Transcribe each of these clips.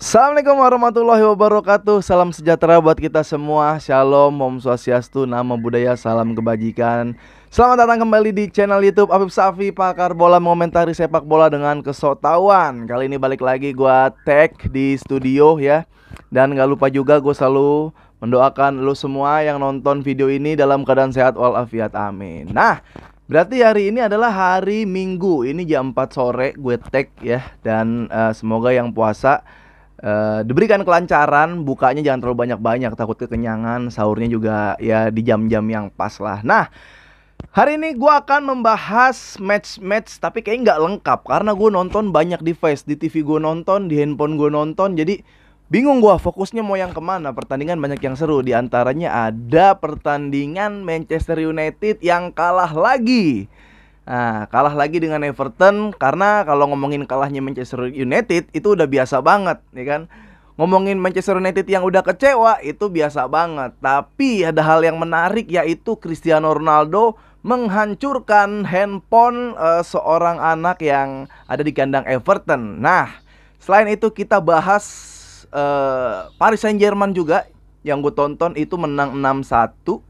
Assalamualaikum warahmatullahi wabarakatuh. Salam sejahtera buat kita semua. Shalom, Om Swastiastu, Namo Buddhaya, salam kebajikan. Selamat datang kembali di channel YouTube Afif Safi, pakar bola mengomentari sepak bola dengan kesoktawan. Kali ini balik lagi gua tag di studio ya. Dan gak lupa juga gue selalu mendoakan lu semua yang nonton video ini dalam keadaan sehat walafiat, amin. Nah, berarti hari ini adalah hari Minggu. Ini jam 4 sore gue tag ya. Dan semoga yang puasa diberikan kelancaran, bukanya jangan terlalu banyak-banyak, takut kekenyangan, sahurnya juga ya di jam-jam yang pas lah. Nah, hari ini gue akan membahas match-match, tapi kayaknya nggak lengkap karena gue nonton banyak device, di TV gue nonton, di handphone gue nonton, jadi bingung gue fokusnya mau yang kemana. Pertandingan banyak yang seru, di antaranya ada pertandingan Manchester United yang kalah lagi. Nah, kalah lagi dengan Everton. Karena kalau ngomongin kalahnya Manchester United itu udah biasa banget, ya kan? Ngomongin Manchester United yang udah kecewa itu biasa banget. Tapi ada hal yang menarik, yaitu Cristiano Ronaldo menghancurkan handphone seorang anak yang ada di kandang Everton. Nah, selain itu kita bahas Paris Saint-Germain juga yang gue tonton, itu menang 6-1,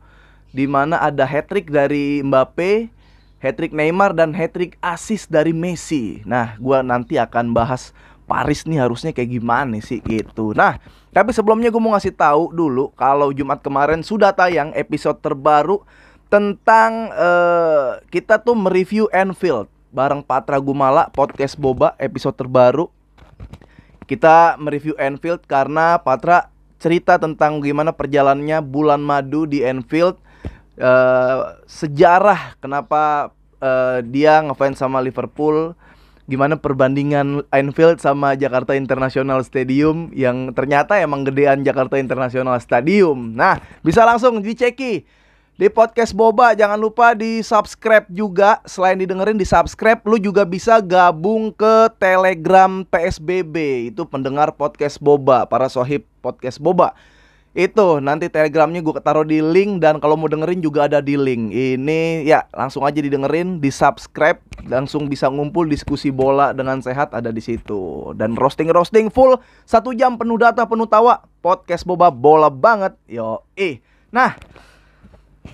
dimana ada hat-trick dari Mbappe, hat-trick Neymar, dan hat-trick assist dari Messi. Nah, gue nanti akan bahas Paris nih harusnya kayak gimana sih gitu. Nah, tapi sebelumnya gue mau ngasih tahu dulu kalau Jumat kemarin sudah tayang episode terbaru tentang kita tuh mereview Anfield bareng Patra Gumala, podcast Boba, episode terbaru. Kita mereview Anfield karena Patra cerita tentang gimana perjalanannya bulan madu di Anfield. Sejarah kenapa dia ngefans sama Liverpool, gimana perbandingan Anfield sama Jakarta International Stadium, yang ternyata emang gedean Jakarta International Stadium. Nah, bisa langsung diceki di podcast Boba. Jangan lupa di subscribe juga. Selain didengerin, di subscribe, lu juga bisa gabung ke Telegram PSBB. Itu pendengar podcast Boba, para sohib podcast Boba. Itu nanti telegramnya gue taruh di link, dan kalau mau dengerin juga ada di link ini ya. Langsung aja didengerin, di subscribe, langsung bisa ngumpul diskusi bola dengan sehat ada di situ. Dan roasting full 1 jam, penuh data, penuh tawa, podcast Boba bola banget yo. Nah,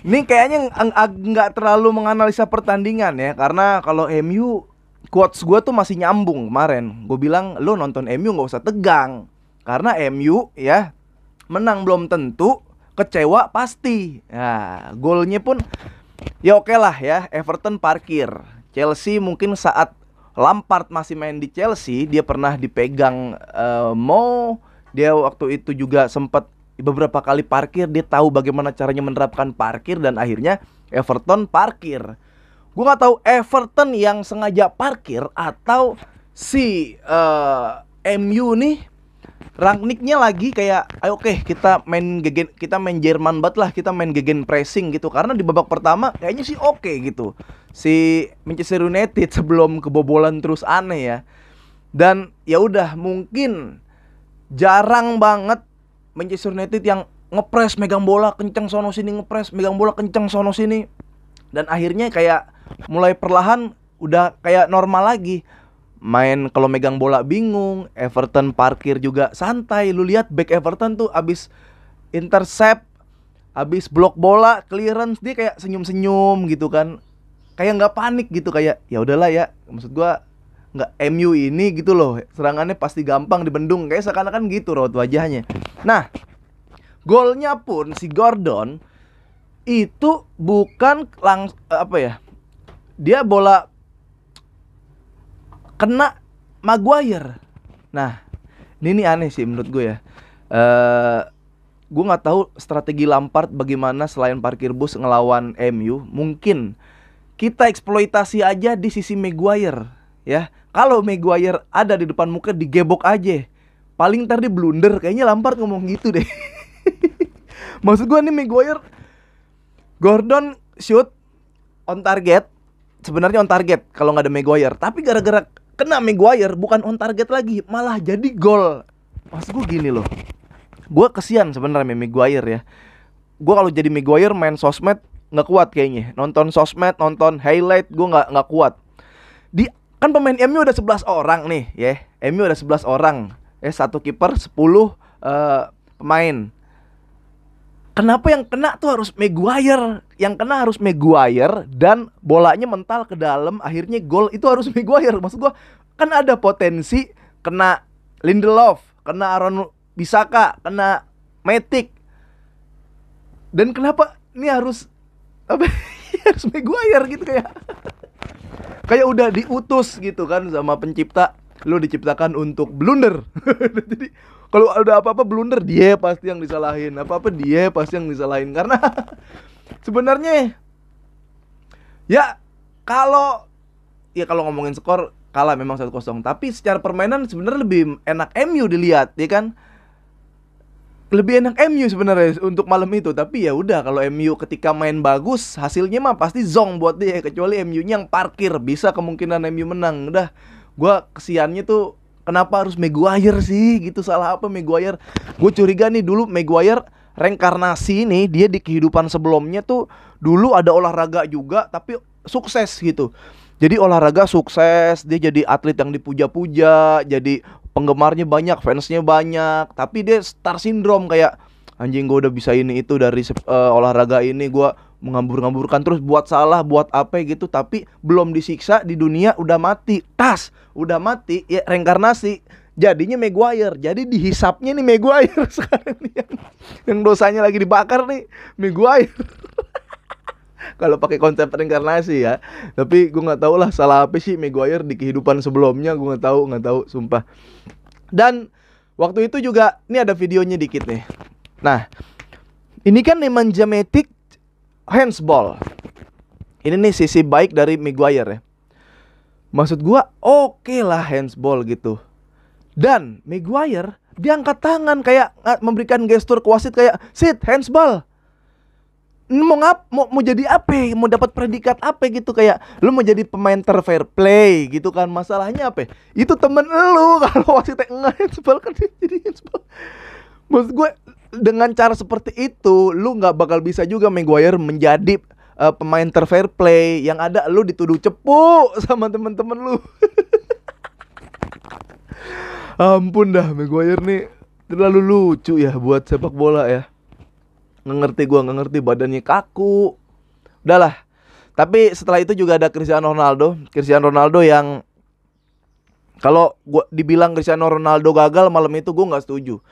ini kayaknya nggak terlalu menganalisa pertandingan ya, karena kalau MU, quotes gue tuh masih nyambung. Kemarin gue bilang, lo nonton MU nggak usah tegang, karena MU ya menang belum tentu, kecewa pasti. Nah, golnya pun ya oke lah ya, Everton parkir. Chelsea mungkin saat Lampard masih main di Chelsea, dia pernah dipegang dia waktu itu juga sempat beberapa kali parkir. Dia tahu bagaimana caranya menerapkan parkir, dan akhirnya Everton parkir. Gue gak tahu Everton yang sengaja parkir atau si MU nih Rangnicknya lagi kayak, ayo oke, kita main Jerman banget lah, kita main gegen pressing gitu. Karena di babak pertama kayaknya sih oke gitu, si Manchester United sebelum kebobolan terus aneh ya. Dan ya udah, mungkin jarang banget Manchester United yang ngepres, megang bola kenceng sono sini, ngepres, megang bola kenceng sono sini. Dan akhirnya kayak mulai perlahan udah kayak normal lagi. Main kalau megang bola bingung. Everton parkir juga santai. Lu lihat back Everton tuh abis intercept, abis blok bola, clearance, dia kayak senyum-senyum gitu kan. Kayak nggak panik gitu, kayak ya udahlah ya. Maksud gua nggak, MU ini gitu loh, serangannya pasti gampang dibendung, kayak seakan-akan gitu raut wajahnya. Nah, golnya pun si Gordon itu bukan dia bola kena Maguire. Nah, ini aneh sih menurut gue ya. Gue nggak tahu strategi Lampard bagaimana selain parkir bus ngelawan MU. Mungkin kita eksploitasi aja di sisi Maguire ya. Kalau Maguire ada di depan muka, digebok aja. Paling ntar dia blunder. Kayaknya Lampard ngomong gitu deh. Maksud gue nih, Maguire, Gordon shoot on target, sebenarnya on target kalau nggak ada Maguire. Tapi gara-gara kena Maguire, bukan on target lagi, malah jadi gol. Maksud gue gini loh, gue kesian sebenarnya Maguire ya. Gue kalau jadi Maguire main sosmed nggak kuat kayaknya. Nonton sosmed, nonton highlight, gue nggak kuat. Kan pemain MU udah 11 orang nih ya. MU udah 11 orang. satu kiper 10 pemain. Kenapa yang kena tuh harus Maguire? Yang kena harus Maguire dan bolanya mental ke dalam, akhirnya gol itu harus Maguire. Maksud gua kan ada potensi kena Lindelof, kena Aaron Bissaka, kena Matic. Dan kenapa ini harus apa? Harus Maguire gitu kayak udah diutus gitu kan sama pencipta. Lu diciptakan untuk blunder. Jadi kalau ada apa-apa blunder, dia pasti yang disalahin. Apa-apa dia pasti yang disalahin. Karena sebenarnya ya kalau ngomongin skor kalah memang 1-0, tapi secara permainan sebenarnya lebih enak MU dilihat, ya kan? Lebih enak MU sebenarnya untuk malam itu. Tapi ya udah, kalau MU ketika main bagus, hasilnya mah pasti zong buat dia. Kecuali MU-nya yang parkir, bisa kemungkinan MU menang. Udah, gua kesiannya tuh kenapa harus Maguire sih gitu, salah apa Maguire? Gue curiga nih dulu Maguire reinkarnasi nih, dia di kehidupan sebelumnya tuh dulu ada olahraga juga tapi sukses gitu. Jadi olahraga sukses, dia jadi atlet yang dipuja-puja, jadi penggemarnya banyak, fansnya banyak, tapi dia star syndrome kayak anjing gue udah bisa ini itu dari olahraga ini, gue mengambur-ngamburkan terus buat salah buat apa gitu, tapi belum disiksa di dunia udah mati, udah mati ya reinkarnasi jadinya Maguire. Jadi dihisapnya nih Maguire sekarang nih yang dosanya lagi dibakar nih Maguire. Kalau pakai konsep reinkarnasi ya. Tapi gue nggak tahu lah salah apa sih Maguire di kehidupan sebelumnya, gue nggak tahu sumpah. Dan waktu itu juga ini ada videonya dikit nih. Nah, ini kan Nemanja Matic handsball. Ini nih sisi baik dari Maguire ya. Maksud gue oke lah handsball gitu. Dan Maguire diangkat tangan kayak memberikan gestur ke wasit kayak sit handsball. Mau jadi apa? Mau dapat predikat apa gitu, kayak lu mau jadi pemain terfair play gitu kan. Masalahnya apa? Itu temen lu kalau wasitnya enggak handsball kan jadi handsball. Maksud gue dengan cara seperti itu lu nggak bakal bisa juga Maguire menjadi pemain terfair play. Yang ada lu dituduh cepu sama temen-temen lu. Ampun dah, Maguire nih terlalu lucu ya buat sepak bola ya. Nggak ngerti badannya kaku. Udahlah. Tapi setelah itu juga ada Cristiano Ronaldo yang kalau gua dibilang Cristiano Ronaldo gagal malam itu, gue nggak setuju.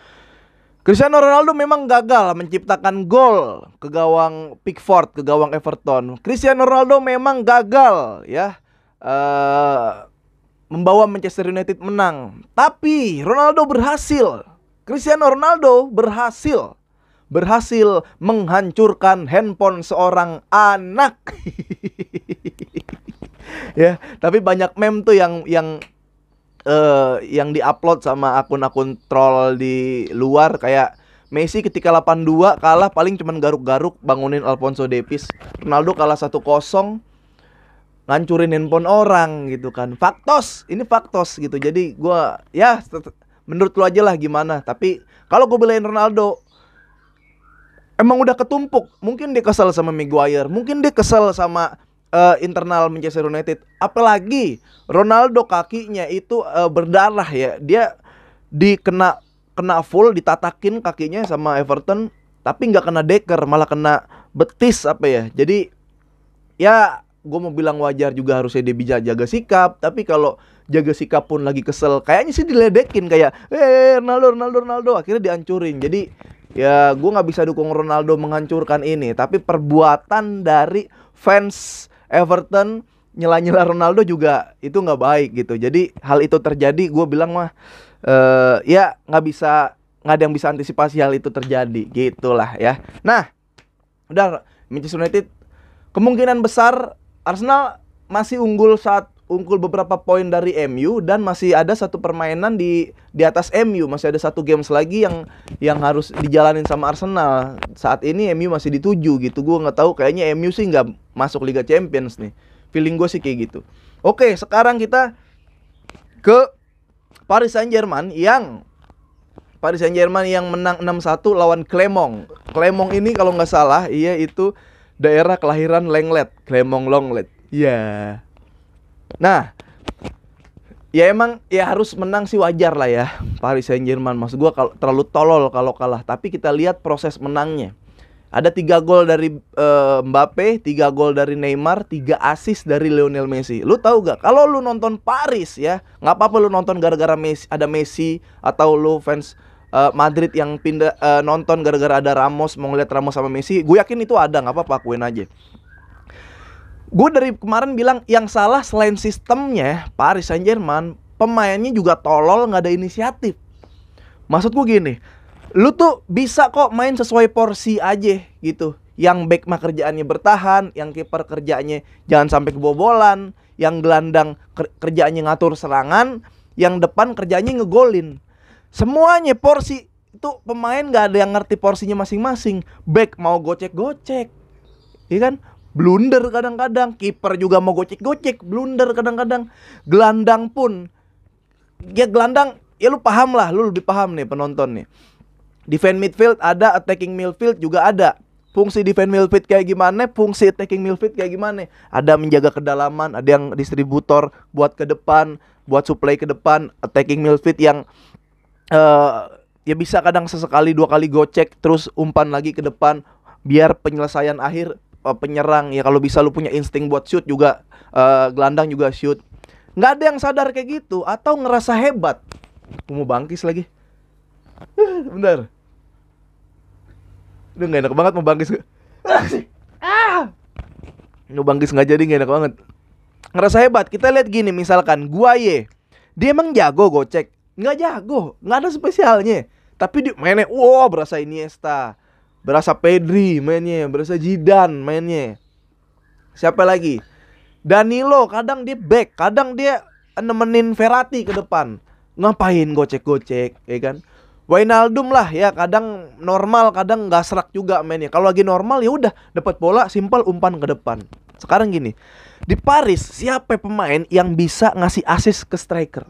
Cristiano Ronaldo memang gagal menciptakan gol ke gawang Pickford, ke gawang Everton. Cristiano Ronaldo memang gagal ya membawa Manchester United menang. Tapi Ronaldo berhasil. Cristiano Ronaldo berhasil menghancurkan handphone seorang anak. Ya, tapi banyak meme tuh yang diupload sama akun-akun troll di luar, kayak Messi ketika 82 kalah paling cuman garuk-garuk bangunin Alphonso Davies. Ronaldo kalah 1-0 ngancurin handphone orang gitu kan. Ini faktos gitu. Jadi gua ya menurut lu aja lah gimana. Tapi kalau gue belain Ronaldo, emang udah ketumpuk. Mungkin dia kesel sama Maguire, mungkin dia kesel sama internal Manchester United. Apalagi Ronaldo kakinya itu berdarah ya. Dia kena full, ditatakin kakinya sama Everton, tapi nggak kena deker, malah kena betis apa ya. Jadi ya gue mau bilang wajar juga, harusnya dia bisa jaga sikap. Tapi kalau jaga sikap pun lagi kesel, kayaknya sih diledekin kayak Ronaldo, akhirnya dihancurin. Jadi ya gue gak bisa dukung Ronaldo menghancurkan ini. Tapi perbuatan dari fans Everton nyela-nyela Ronaldo juga itu gak baik gitu. Jadi hal itu terjadi, gue bilang mah ya gak ada yang bisa antisipasi hal itu terjadi, gitulah ya. Nah udah, Manchester United kemungkinan besar Arsenal masih unggul beberapa poin dari MU, dan masih ada satu permainan di atas MU, masih ada satu games lagi yang harus dijalanin sama Arsenal. Saat ini MU masih di 7 gitu. Gue nggak tahu, kayaknya MU sih nggak masuk Liga Champions nih. Feeling gue sih kayak gitu. Oke, sekarang kita ke Paris Saint-Germain yang menang 6-1 lawan Clermont. Clermont ini kalau nggak salah, iya itu daerah kelahiran Lenglet, Clermont Lenglet. Iya. Yeah. Nah, Ya emang ya harus menang sih, wajar lah ya Paris Saint-Germain. Maksud gua kalau terlalu tolol kalau kalah. Tapi kita lihat proses menangnya. Ada 3 gol dari Mbappe, 3 gol dari Neymar, 3 assist dari Lionel Messi. Lu tahu gak? Kalau lu nonton Paris ya, nggak apa-apa lu nonton gara-gara Messi, ada Messi, atau lu fans Madrid yang pindah nonton gara-gara ada Ramos, mau ngeliat Ramos sama Messi. Gue yakin itu ada, nggak apa-apa, akuin aja. Gue dari kemarin bilang yang salah selain sistemnya Paris Saint-Germain, pemainnya juga tolol, nggak ada inisiatif. Maksud gue gini, lu tuh bisa kok main sesuai porsi aja gitu. Yang back mah kerjaannya bertahan, yang kiper kerjaannya jangan sampai kebobolan, yang gelandang kerjaannya ngatur serangan, yang depan kerjanya ngegolin. Semuanya porsi itu, pemain nggak ada yang ngerti porsinya masing-masing. Back mau gocek-gocek, iya kan? Blunder kadang-kadang, kiper juga mau gocek-gocek, blunder kadang-kadang. Gelandang pun, ya gelandang, ya lu paham lah, lu lebih paham nih penonton nih. Defend midfield ada, attacking midfield juga ada. Fungsi defend midfield kayak gimana, fungsi attacking midfield kayak gimana. Ada menjaga kedalaman, ada yang distributor buat ke depan, buat supply ke depan. Attacking midfield yang ya bisa kadang sesekali 2 kali gocek, terus umpan lagi ke depan, biar penyelesaian akhir penyerang. Ya kalau bisa lu punya insting buat shoot juga, gelandang juga shoot. Nggak ada yang sadar kayak gitu atau ngerasa hebat. Mau bangkis lagi. Bentar. Udah gak enak banget mau bangkis. Mau bangkis nggak jadi, gak enak banget. Ngerasa hebat. Kita lihat gini, misalkan Guaye, dia emang jago gocek? Nggak jago, nggak ada spesialnya. Tapi dia mainnya, wow, berasa Iniesta, berasa Pedri mainnya, berasa Zidane mainnya. Siapa lagi? Danilo, kadang dia back, kadang dia nemenin Verratti ke depan. Ngapain gocek-gocek, ya kan? Wijnaldum lah ya, kadang normal, kadang nggak serak juga mainnya. Kalau lagi normal ya udah, dapat bola simpel umpan ke depan. Sekarang gini, di Paris siapa pemain yang bisa ngasih assist ke striker?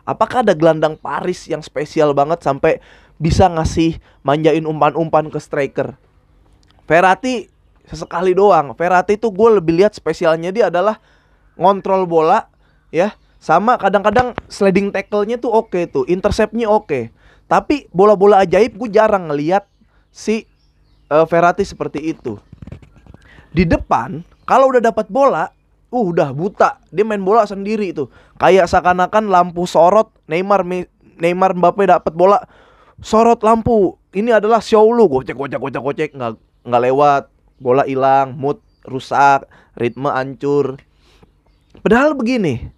Apakah ada gelandang Paris yang spesial banget sampai bisa ngasih manjain umpan-umpan ke striker? Verratti sesekali doang. Verratti tuh gue lebih lihat spesialnya dia adalah ngontrol bola ya, sama kadang-kadang sliding tackle-nya tuh oke tuh, intercept-nya oke. Tapi bola-bola ajaib gue jarang ngelihat si Verratti seperti itu. Di depan kalau udah dapat bola, udah buta. Dia main bola sendiri tuh. Kayak seakan-akan lampu sorot. Neymar Mbappe dapat bola, sorot lampu. Ini adalah show lu, gocek nggak lewat. Bola hilang, mood rusak, ritme hancur. Padahal begini,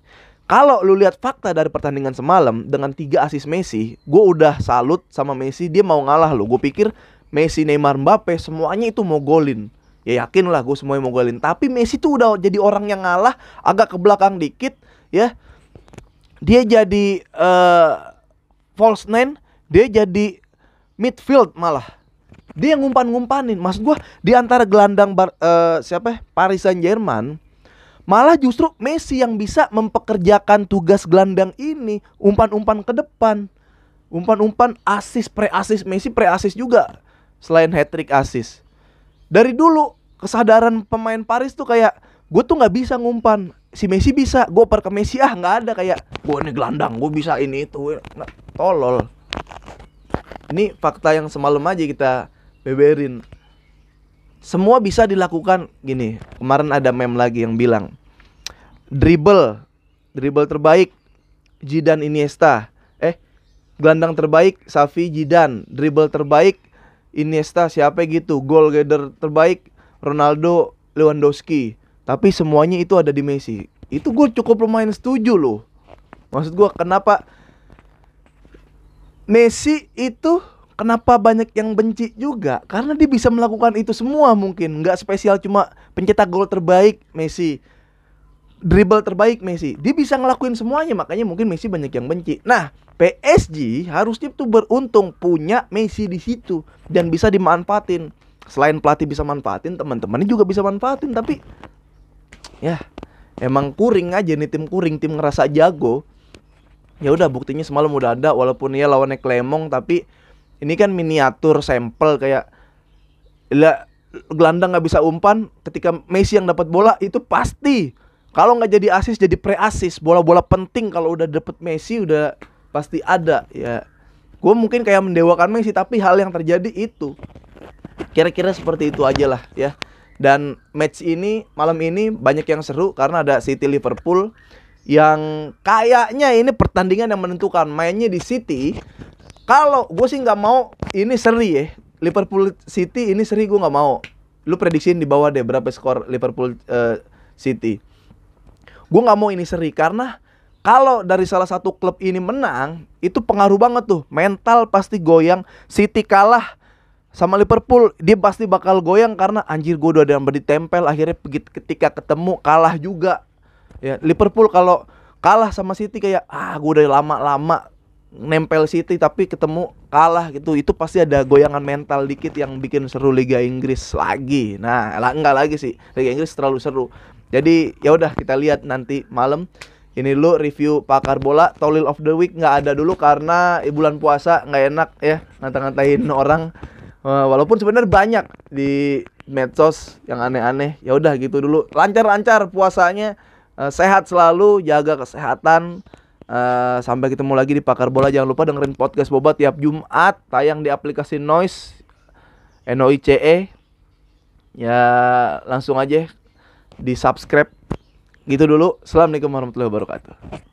kalau lu lihat fakta dari pertandingan semalam dengan 3 assist Messi, gue udah salut sama Messi. Dia mau ngalah loh. Gue pikir Messi, Neymar, Mbappe semuanya itu mau golin. Ya yakin lah gue semuanya mau golin. Tapi Messi tuh udah jadi orang yang ngalah, agak ke belakang dikit ya. Dia jadi false nine, dia jadi midfield malah. Dia yang ngumpan-ngumpanin. Maksud gue di antara gelandang Paris Saint-Germain, malah justru Messi yang bisa mempekerjakan tugas gelandang ini, umpan-umpan ke depan. Umpan-umpan assist, pre-assist. Messi pre-assist juga selain hat-trick assist. Dari dulu kesadaran pemain Paris tuh kayak, gue tuh nggak bisa ngumpan, si Messi bisa, gue oper ke Messi. Nggak ada kayak gue ini gelandang, gue bisa ini itu. Nggak, tolol. Ini fakta yang semalam aja kita beberin. Semua bisa dilakukan. Gini, kemarin ada meme lagi yang bilang dribble terbaik Zidane Iniesta. Gelandang terbaik Xavi Zidane, dribble terbaik Iniesta siapa gitu, goal getter terbaik Ronaldo Lewandowski. Tapi semuanya itu ada di Messi. Itu gue cukup lumayan setuju loh. Maksud gue kenapa Messi itu, kenapa banyak yang benci juga? Karena dia bisa melakukan itu semua mungkin. Nggak spesial cuma pencetak gol terbaik Messi, dribble terbaik Messi. Dia bisa ngelakuin semuanya, makanya mungkin Messi banyak yang benci. Nah, PSG harusnya tuh beruntung punya Messi di situ dan bisa dimanfaatin. Selain pelatih bisa manfaatin, teman-temannya juga bisa manfaatin. Tapi ya emang kuring aja nih, tim kuring, tim ngerasa jago. Ya udah, buktinya semalam udah ada, walaupun ya lawannya Clermont, tapi ini kan miniatur sampel. Kayak gelandang nggak bisa umpan, ketika Messi yang dapat bola itu pasti Kalau nggak jadi asis, jadi pre-asis. Bola-bola penting kalau udah dapet Messi udah pasti ada ya. Gue mungkin kayak mendewakan Messi, tapi hal yang terjadi itu. Kira-kira seperti itu aja lah ya. Dan match ini, malam ini banyak yang seru karena ada City Liverpool yang kayaknya ini pertandingan yang menentukan. Mainnya di City. Kalau gue sih nggak mau ini seri ya. Liverpool City ini seri gue nggak mau. Lu prediksiin di bawah deh berapa skor Liverpool City. Gue nggak mau ini seri karena kalau dari salah satu klub ini menang, itu pengaruh banget tuh. Mental pasti goyang. City kalah sama Liverpool, dia pasti bakal goyang karena anjir gue udah ditempel. Akhirnya ketika ketemu kalah juga. Ya, Liverpool kalau kalah sama City kayak gue udah lama-lama nempel City tapi ketemu kalah gitu. Itu pasti ada goyangan mental dikit yang bikin seru Liga Inggris lagi. Nah, enggak lagi sih. Liga Inggris terlalu seru. Jadi ya udah kita lihat nanti malam. Ini lu review pakar bola. Tolil of the week nggak ada dulu karena bulan puasa nggak enak ya ngata-ngatain orang. Walaupun sebenarnya banyak di medsos yang aneh-aneh. Ya udah gitu dulu. Lancar-lancar puasanya. Sehat selalu, jaga kesehatan. Sampai ketemu lagi di pakar bola. Jangan lupa dengerin podcast Boba tiap Jumat tayang di aplikasi Noise, NOICE. Ya langsung aja di subscribe gitu dulu. Assalamualaikum warahmatullahi wabarakatuh.